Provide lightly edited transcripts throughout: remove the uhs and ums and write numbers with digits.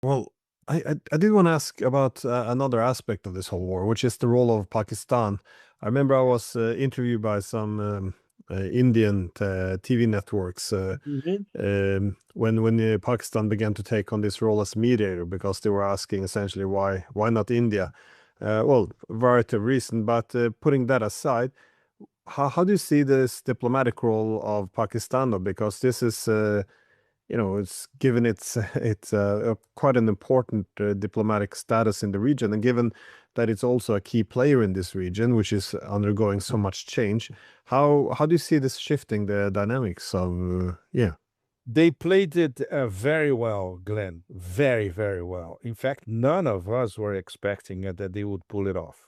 Well, I did want to ask about another aspect of this whole war, which is the role of Pakistan. I remember I was interviewed by some Indian TV networks Mhm. when Pakistan began to take on this role as mediator, because they were asking essentially why not India? Well, a variety of reasons, but putting that aside, how do you see this diplomatic role of Pakistan, though? Because this is it's given it's quite an important diplomatic status in the region, and given that it's also a key player in this region, which is undergoing so much change, how do you see this shifting the dynamics of yeah? They played it very well, Glenn. Very, very well. In fact, none of us were expecting that they would pull it off.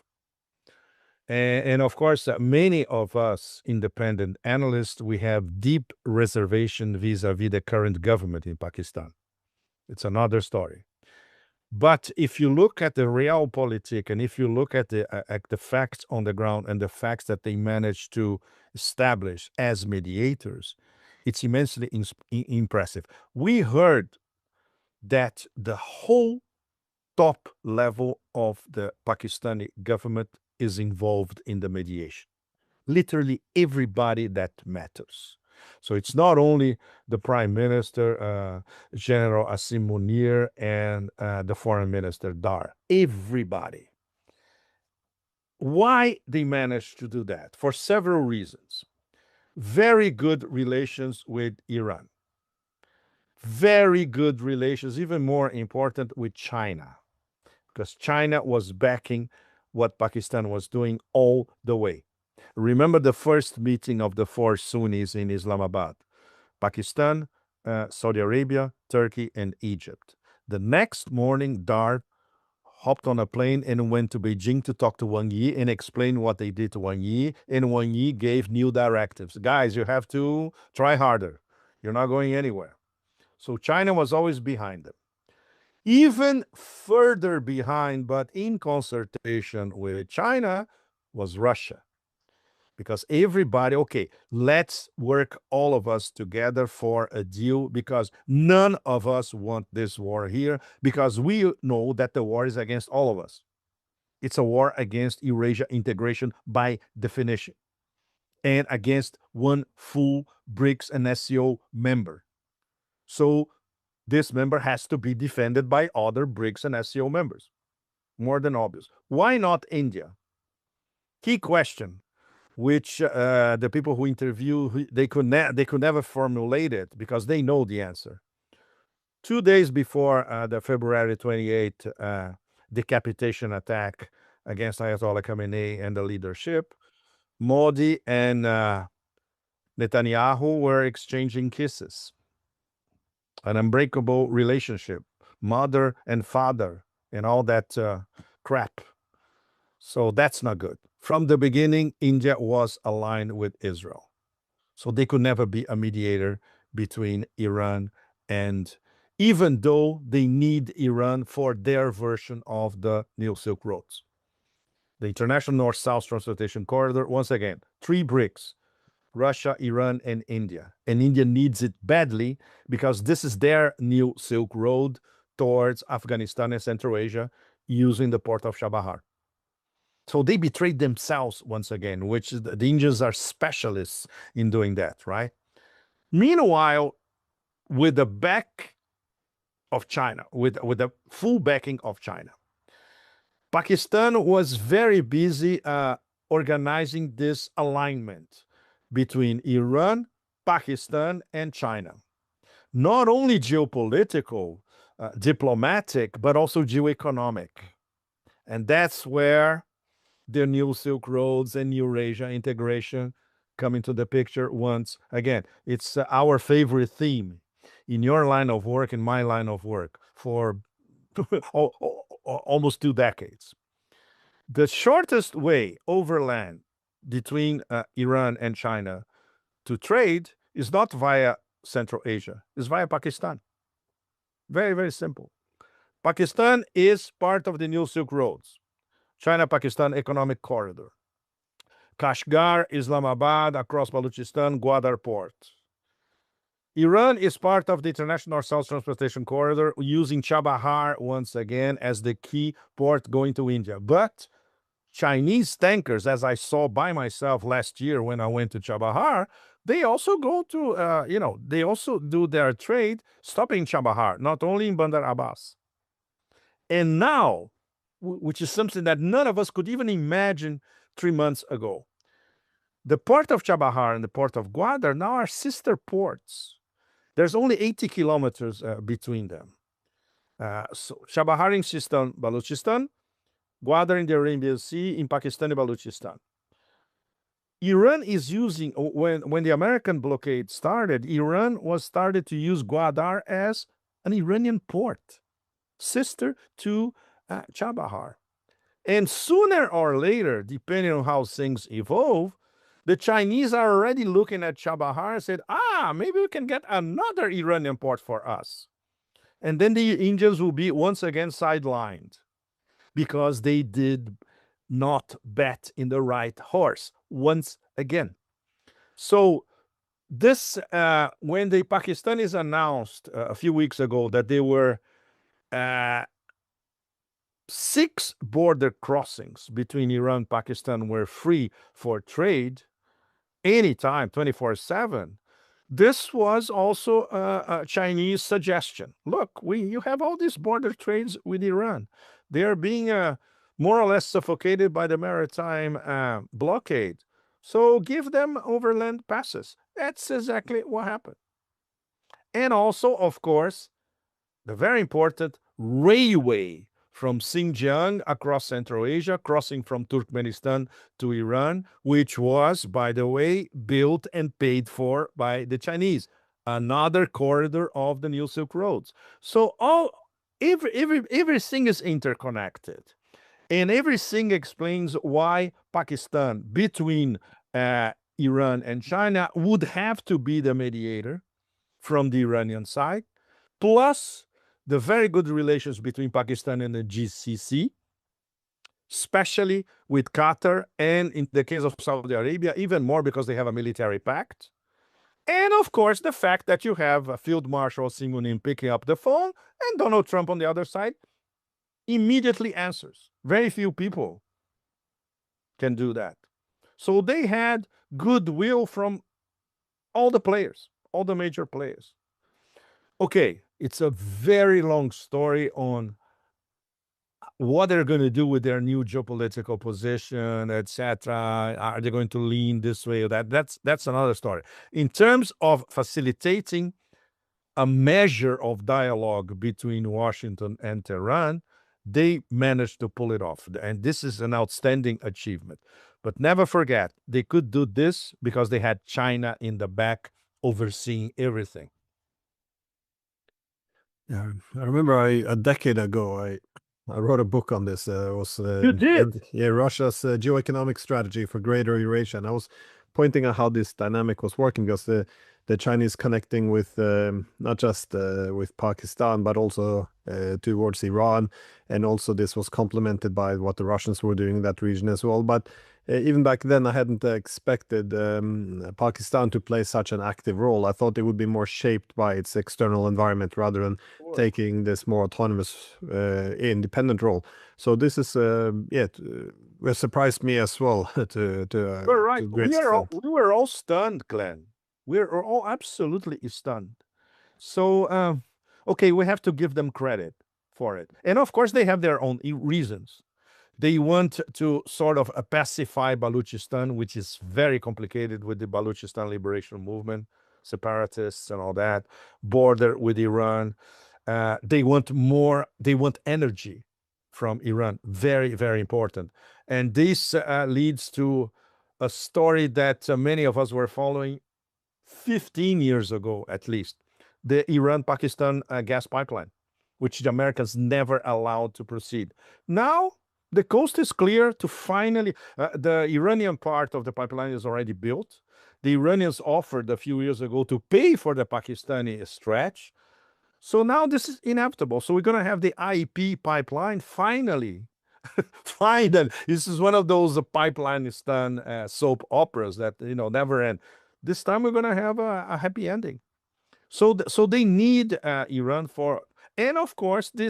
And of course, many of us independent analysts, we have deep reservation vis-a-vis the current government in Pakistan. It's another story. But if you look at the realpolitik, and if you look at the facts on the ground and the facts that they managed to establish as mediators, it's immensely impressive. We heard that the whole top level of the Pakistani government is involved in the mediation. Literally everybody that matters. So it's not only the prime minister, General Asim Munir, and the foreign minister Dar. Everybody. Why they managed to do that? For several reasons. Very good relations with Iran. Very good relations, even more important, with China, because China was backing what Pakistan was doing all the way. Remember the first meeting of the four Sunnis in Islamabad: Pakistan, Saudi Arabia, Turkey, and Egypt. The next morning, Dar hopped on a plane and went to Beijing to talk to Wang Yi and explain what they did to Wang Yi. And Wang Yi gave new directives. Guys, you have to try harder. You're not going anywhere. So China was always behind them. Even further behind, but in consultation with China, was Russia. Because everybody, okay, let's work all of us together for a deal, because none of us want this war here, because we know that the war is against all of us. It's a war against Eurasia integration by definition, and against one full BRICS and SCO member. So this member has to be defended by other BRICS and SCO members. More than obvious. Why not India? Key question, which the people who interview, they could never formulate it because they know the answer. 2 days before the February 28th decapitation attack against Ayatollah Khamenei and the leadership, Modi and Netanyahu were exchanging kisses. An unbreakable relationship, mother and father, and all that crap. So that's not good. From the beginning, India was aligned with Israel. So they could never be a mediator between Iran and, even though they need Iran for their version of the New Silk Roads. The International North-South Transportation Corridor, once again, three BRICS: Russia, Iran, and India. And India needs it badly because this is their New Silk Road towards Afghanistan and Central Asia, using the port of Chabahar. So they betrayed themselves once again, which the Indians are specialists in doing that, right? Meanwhile, with the back of China, with the full backing of China, Pakistan was very busy organizing this alignment between Iran, Pakistan, and China. Not only geopolitical, diplomatic, but also geoeconomic. And that's where the new Silk Roads and Eurasia integration come into the picture once again. It's our favorite theme in your line of work, in my line of work, for almost 2 decades. The shortest way overland between Iran and China to trade is not via Central Asia, it's via Pakistan. Very, very simple. Pakistan is part of the New Silk Roads, China-Pakistan Economic Corridor. Kashgar, Islamabad, across Balochistan, Gwadar Port. Iran is part of the International South Transportation Corridor, using Chabahar once again as the key port going to India. But Chinese tankers, as I saw by myself last year when I went to Chabahar, they also go to, they also do their trade stopping Chabahar, not only in Bandar Abbas. And now, which is something that none of us could even imagine 3 months ago, the port of Chabahar and the port of Gwadar now are sister ports. There's only 80 kilometers between them. So Chabahar in Sistan, Balochistan, Gwadar in the Arabian Sea, in Pakistan and Balochistan. Iran is using, when the American blockade started, Iran was started to use Gwadar as an Iranian port, sister to Chabahar. And sooner or later, depending on how things evolve, the Chinese are already looking at Chabahar and said, maybe we can get another Iranian port for us. And then the Indians will be once again sidelined because they did not bet in the right horse once again. So this, when the Pakistanis announced a few weeks ago that they were 6 border crossings between Iran and Pakistan were free for trade anytime, 24/7, this was also a Chinese suggestion. Look, you have all these border trades with Iran. They are being more or less suffocated by the maritime blockade. So give them overland passes. That's exactly what happened. And also, of course, the very important railway from Xinjiang across Central Asia, crossing from Turkmenistan to Iran, which was, by the way, built and paid for by the Chinese. Another corridor of the New Silk Roads. So everything is interconnected. And everything explains why Pakistan, between Iran and China, would have to be the mediator from the Iranian side, plus the very good relations between Pakistan and the GCC, especially with Qatar, and in the case of Saudi Arabia, even more because they have a military pact. And of course, the fact that you have Field Marshal Simonin picking up the phone and Donald Trump on the other side immediately answers. Very few people can do that. So they had goodwill from all the players, all the major players. Okay, it's a very long story on what they're going to do with their new geopolitical position, etc. Are they going to lean this way or that? That's another story. In terms of facilitating a measure of dialogue between Washington and Tehran, they managed to pull it off. And this is an outstanding achievement. But never forget, they could do this because they had China in the back overseeing everything. Yeah, I remember a decade ago, I wrote a book on this. It was You did? Russia's geoeconomic strategy for Greater Eurasia, and I was pointing out how this dynamic was working because the Chinese connecting with not just with Pakistan but also towards Iran, and also this was complemented by what the Russians were doing in that region as well. But even back then, I hadn't expected Pakistan to play such an active role. I thought it would be more shaped by its external environment rather than taking this more autonomous, independent role. So this is, it surprised me as well. You're right. We were all stunned, Glenn. We're all absolutely stunned. So, okay, we have to give them credit for it. And of course, they have their own reasons. They want to sort of pacify Balochistan, which is very complicated with the Balochistan Liberation Movement, separatists and all that, border with Iran. They want energy from Iran. Very, very important. And this leads to a story that many of us were following 15 years ago, at least, the Iran-Pakistan gas pipeline, which the Americans never allowed to proceed. Now, the coast is clear to finally, the Iranian part of the pipeline is already built. The Iranians offered a few years ago to pay for the Pakistani stretch. So now this is inevitable. So we're going to have the IP pipeline finally. Finally, this is one of those Pipeline-Stan soap operas that, never end. This time we're going to have a happy ending. So they need Iran for, and of course, the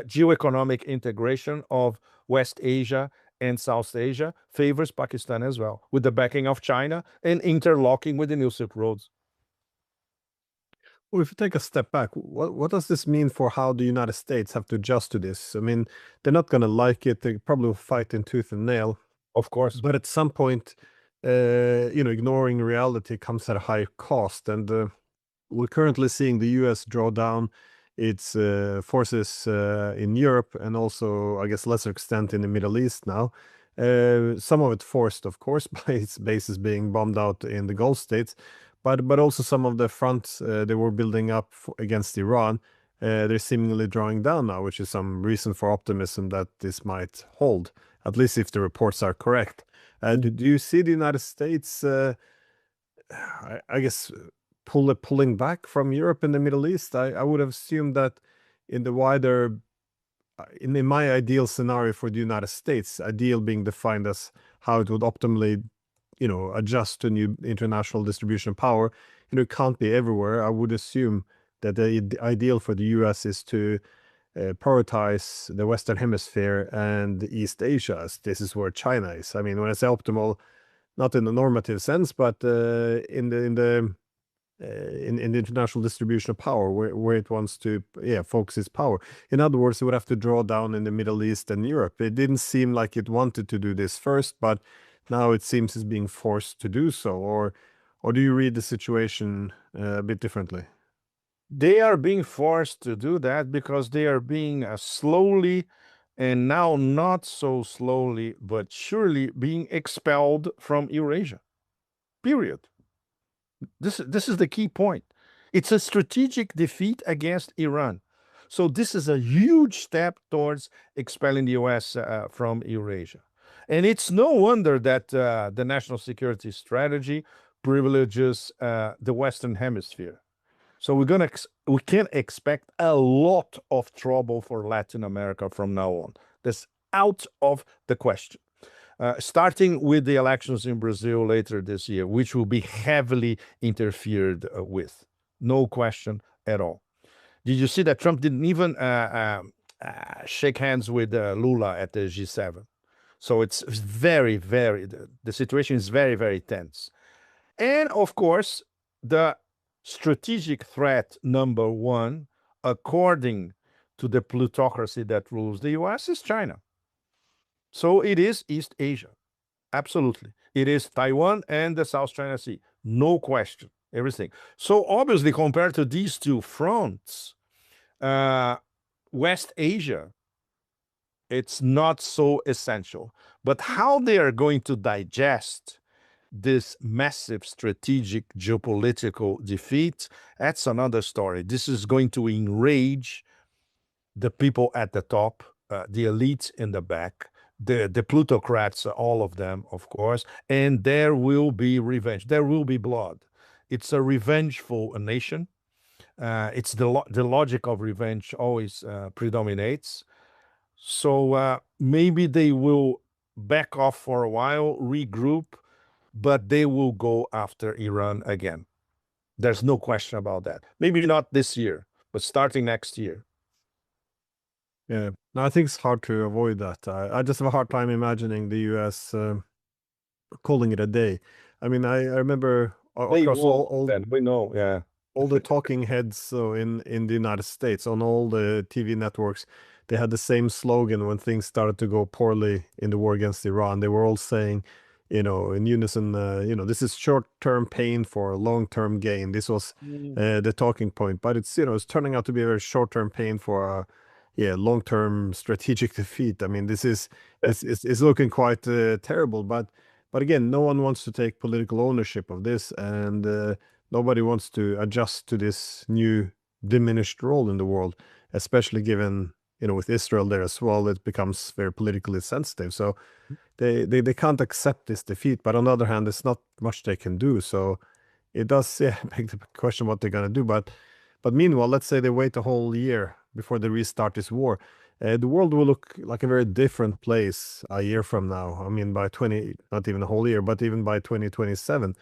geoeconomic integration of West Asia and South Asia favors Pakistan as well, with the backing of China and interlocking with the new Silk Roads. Well, if you take a step back, what does this mean for how the United States have to adjust to this? I mean, they're not going to like it. They probably will fight in tooth and nail. Of course. But at some point, ignoring reality comes at a high cost. And we're currently seeing the US draw down its forces in Europe and also, I guess, lesser extent in the Middle East now. Some of it forced, of course, by its bases being bombed out in the Gulf states, but also some of the fronts they were building up against Iran, they're seemingly drawing down now, which is some reason for optimism that this might hold, at least if the reports are correct. Do you see the United States, I guess, pulling back from Europe and the Middle East? I would have assumed that in the wider, in my ideal scenario for the United States, ideal being defined as how it would optimally, adjust to new international distribution of power, it can't be everywhere. I would assume that the ideal for the US is to prioritize the Western Hemisphere and East Asia, as this is where China is. I mean, when I say optimal, not in the normative sense, but in the international distribution of power, where it wants to focus its power. In other words, it would have to draw down in the Middle East and Europe. It didn't seem like it wanted to do this first, but now it seems it's being forced to do so. Or do you read the situation a bit differently? They are being forced to do that because they are being slowly, and now not so slowly, but surely being expelled from Eurasia. Period. This is the key point. It's a strategic defeat against Iran. So this is a huge step towards expelling the US from Eurasia. And it's no wonder that the national security strategy privileges the Western Hemisphere. So we can expect a lot of trouble for Latin America from now on. That's out of the question. Starting with the elections in Brazil later this year, which will be heavily interfered with. No question at all. Did you see that Trump didn't even shake hands with Lula at the G7? So it's very, the situation is very, very tense. And of course, the strategic threat number one, according to the plutocracy that rules the US, is China. So it is East Asia. Absolutely. It is Taiwan and the South China Sea. No question. Everything. So obviously, compared to these two fronts, West Asia, it's not so essential. But how they are going to digest this massive strategic geopolitical defeat, that's another story. This is going to enrage the people at the top, the elites in the back, the plutocrats, all of them, of course, and there will be revenge. There will be blood. It's a revengeful nation. It's the logic of revenge always predominates. So maybe they will back off for a while, regroup, but they will go after Iran again. There's no question about that. Maybe not this year, but starting next year. Yeah, no, I think it's hard to avoid that. I just have a hard time imagining the US calling it a day. I mean, I remember across we know, yeah, all the talking heads so in the United States on all the TV networks, they had the same slogan when things started to go poorly in the war against Iran. They were all saying, in unison, this is short-term pain for long-term gain. This was the talking point, but it's turning out to be a very short-term pain for long-term strategic defeat. I mean, this is it's looking quite terrible, but again, no one wants to take political ownership of this, and nobody wants to adjust to this new diminished role in the world, especially given, with Israel there as well, it becomes very politically sensitive. So they can't accept this defeat, but on the other hand, there's not much they can do. So it does beg the question what they're going to do. But meanwhile, let's say they wait a whole year before they restart this war. The world will look like a very different place a year from now. I mean, not even a whole year, but even by 2027.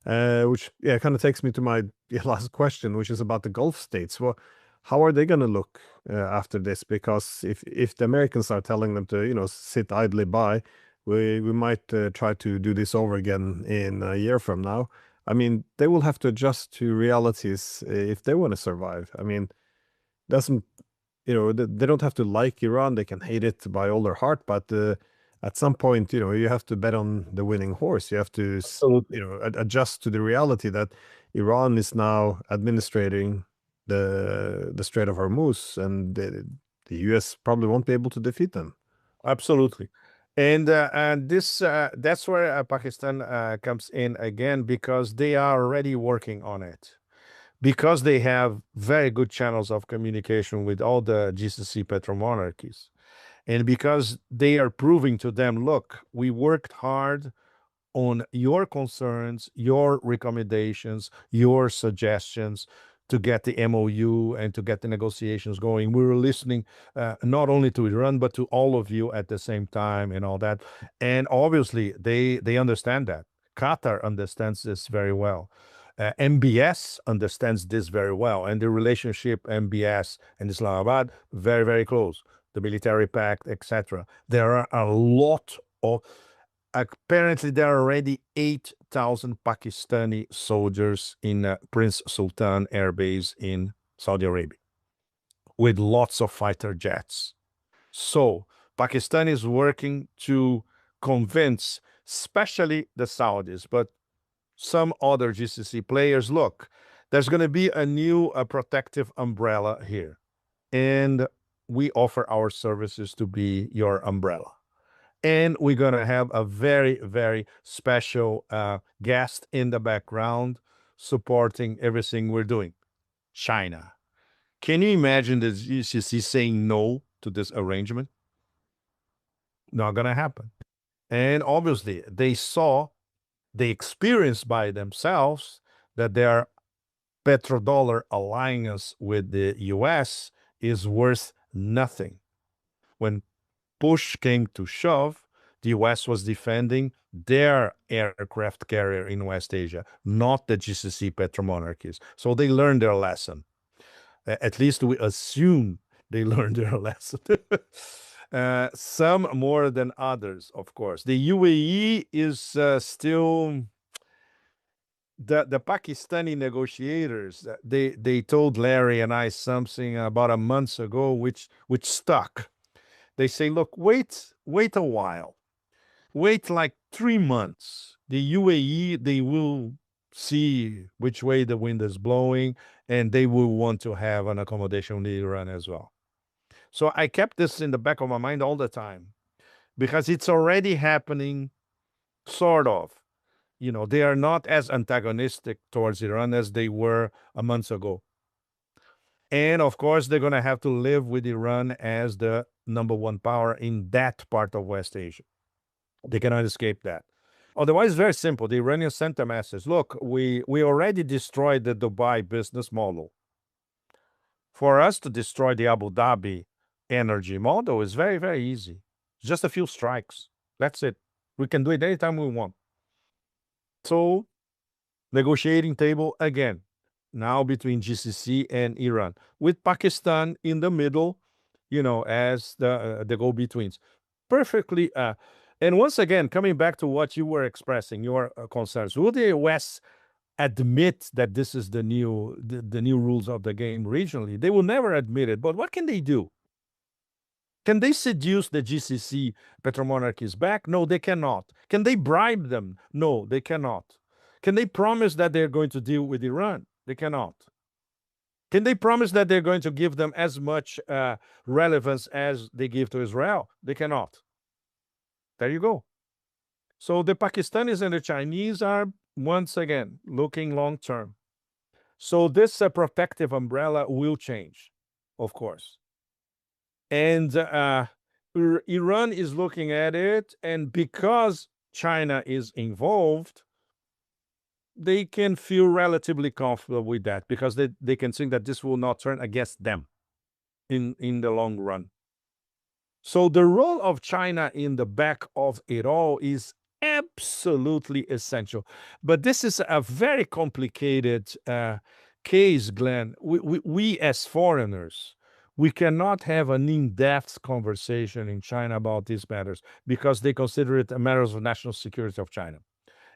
Which kind of takes me to my last question, which is about the Gulf states. Well, how are they going to look after this? Because if the Americans are telling them to sit idly by, we might try to do this over again in a year from now. I mean, they will have to adjust to realities if they want to survive. I mean, doesn't they don't have to like Iran. They can hate it by all their heart, but at some point, you have to bet on the winning horse. You have to, Absolutely. adjust to the reality that Iran is now administrating the Strait of Hormuz, and the U.S. probably won't be able to defeat them. Absolutely. And this that's where Pakistan comes in again, because they are already working on it. Because they have very good channels of communication with all the GCC petromonarchies. And because they are proving to them, look, we worked hard on your concerns, your recommendations, your suggestions to get the MOU and to get the negotiations going. We were listening not only to Iran, but to all of you at the same time and all that. And obviously, they understand that. Qatar understands this very well. MBS understands this very well. And the relationship MBS and Islamabad, very, very close. The military pact, etc. There are a lot of... Apparently, there are already 8,000 Pakistani soldiers in Prince Sultan Air Base in Saudi Arabia, with lots of fighter jets. So Pakistan is working to convince, especially the Saudis, but some other GCC players, look, there's going to be a new protective umbrella here, and we offer our services to be your umbrella. And we're going to have a very, very special guest in the background supporting everything we're doing, China. Can you imagine the GCC saying no to this arrangement? Not going to happen. And obviously, they experienced by themselves that their petrodollar alliance with the US is worth nothing. When push came to shove, the US was defending their aircraft carrier in West Asia, not the GCC petromonarchies. So they learned their lesson. At least we assume they learned their lesson. Some more than others, of course. The UAE is still... The Pakistani negotiators, they told Larry and I something about a month ago, which stuck. They say, look, wait a while. Wait like 3 months. The UAE, they will see which way the wind is blowing, and they will want to have an accommodation with Iran as well. So I kept this in the back of my mind all the time, because it's already happening, sort of. They are not as antagonistic towards Iran as they were a month ago. And of course, they're going to have to live with Iran as the number one power in that part of West Asia. They cannot escape that. Otherwise, it's very simple. The Iranians sent a message. Look, we already destroyed the Dubai business model. For us to destroy the Abu Dhabi energy model is very, very easy. Just a few strikes. That's it. We can do it anytime we want. So, negotiating table again, now between GCC and Iran, with Pakistan in the middle, as the go-betweens. Perfectly. And once again, coming back to what you were expressing, your concerns, will the US admit that this is the new rules of the game regionally? They will never admit it. But what can they do? Can they seduce the GCC petromonarchies back? No, they cannot. Can they bribe them? No, they cannot. Can they promise that they're going to deal with Iran? They cannot. Can they promise that they're going to give them as much relevance as they give to Israel? They cannot. There you go. So the Pakistanis and the Chinese are, once again, looking long term. So this protective umbrella will change, of course. And Iran is looking at it, and because China is involved, they can feel relatively comfortable with that, because they can think that this will not turn against them in the long run. So the role of China in the back of it all is absolutely essential. But this is a very complicated case, Glenn. We as foreigners, we cannot have an in-depth conversation in China about these matters because they consider it a matter of national security of China,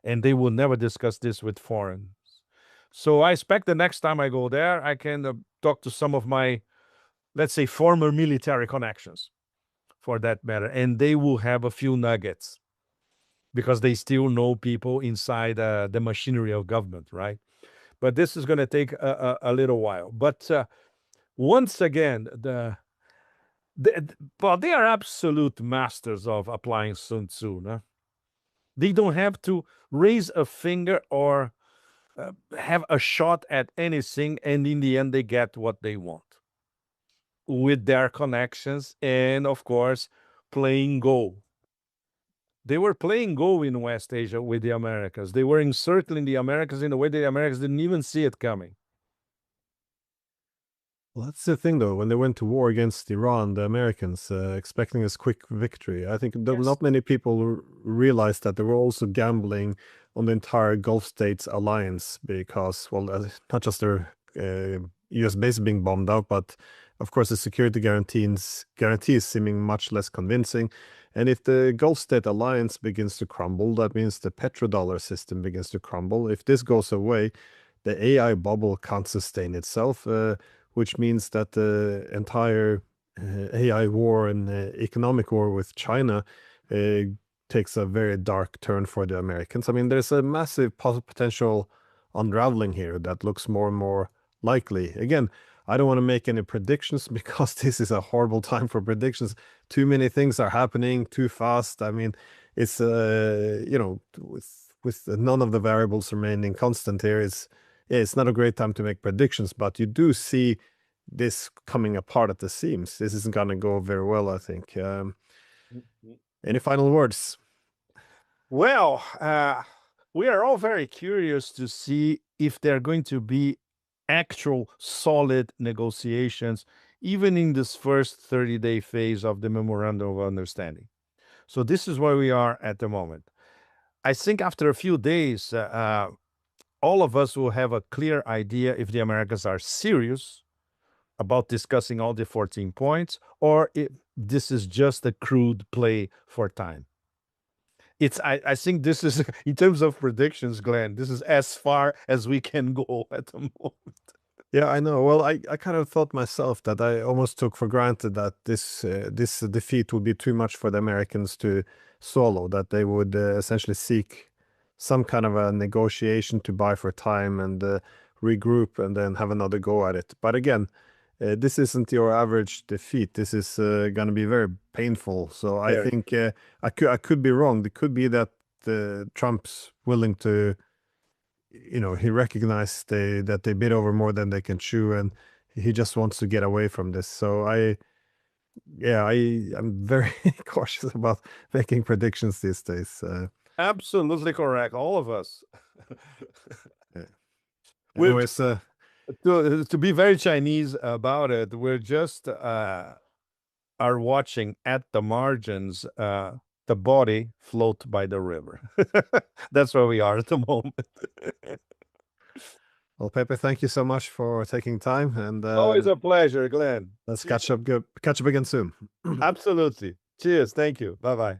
and they will never discuss this with foreigners. So I expect the next time I go there, I can talk to some of my, let's say, former military connections, for that matter, and they will have a few nuggets because they still know people inside the machinery of government, right? But this is going to take a little while. But once again, well, they are absolute masters of applying Sun Tzu. No? They don't have to raise a finger or have a shot at anything, and in the end, they get what they want with their connections and, of course, playing Go. They were playing Go in West Asia with the Americans. They were encircling the Americans in a way the Americans didn't even see it coming. Well, that's the thing, though. When they went to war against Iran, the Americans expecting this quick victory, I think Yes. not many people realized that they were also gambling on the entire Gulf states alliance because, well, not just their U.S. base being bombed out, but of course the security guarantees seeming much less convincing. And if the Gulf state alliance begins to crumble, that means the petrodollar system begins to crumble. If this goes away, the AI bubble can't sustain itself. Which means that the entire AI war and economic war with China takes a very dark turn for the Americans. I mean, there's a massive potential unraveling here that looks more and more likely. Again, I don't want to make any predictions because this is a horrible time for predictions. Too many things are happening too fast. I mean, it's with none of the variables remaining constant here, it's not a great time to make predictions, but you do see this coming apart at the seams. This isn't going to go very well, I think. Any final words? Well, we are all very curious to see if there are going to be actual solid negotiations, even in this first 30-day phase of the Memorandum of Understanding. So this is where we are at the moment. I think after a few days, all of us will have a clear idea if the Americans are serious about discussing all the 14 points or if this is just a crude play for time. I think this is, in terms of predictions, Glenn, this is as far as we can go at the moment. Yeah, I know. Well, I kind of thought myself that I almost took for granted that this defeat would be too much for the Americans to swallow, that they would essentially seek some kind of a negotiation to buy for time and regroup and then have another go at it. But again, this isn't your average defeat. This is going to be very painful. So I think I could be wrong. It could be that Trump's willing to, he recognized that they bit over more than they can chew, and he just wants to get away from this. So I'm very cautious about making predictions these days. Absolutely correct, all of us. Anyways, to be very Chinese about it, we're just are watching at the margins the body float by the river. That's where we are at the moment. Well, Pepe, thank you so much for taking time, and Always a pleasure, Glenn. let's catch up again soon. Absolutely. Cheers. Thank you. Bye-bye.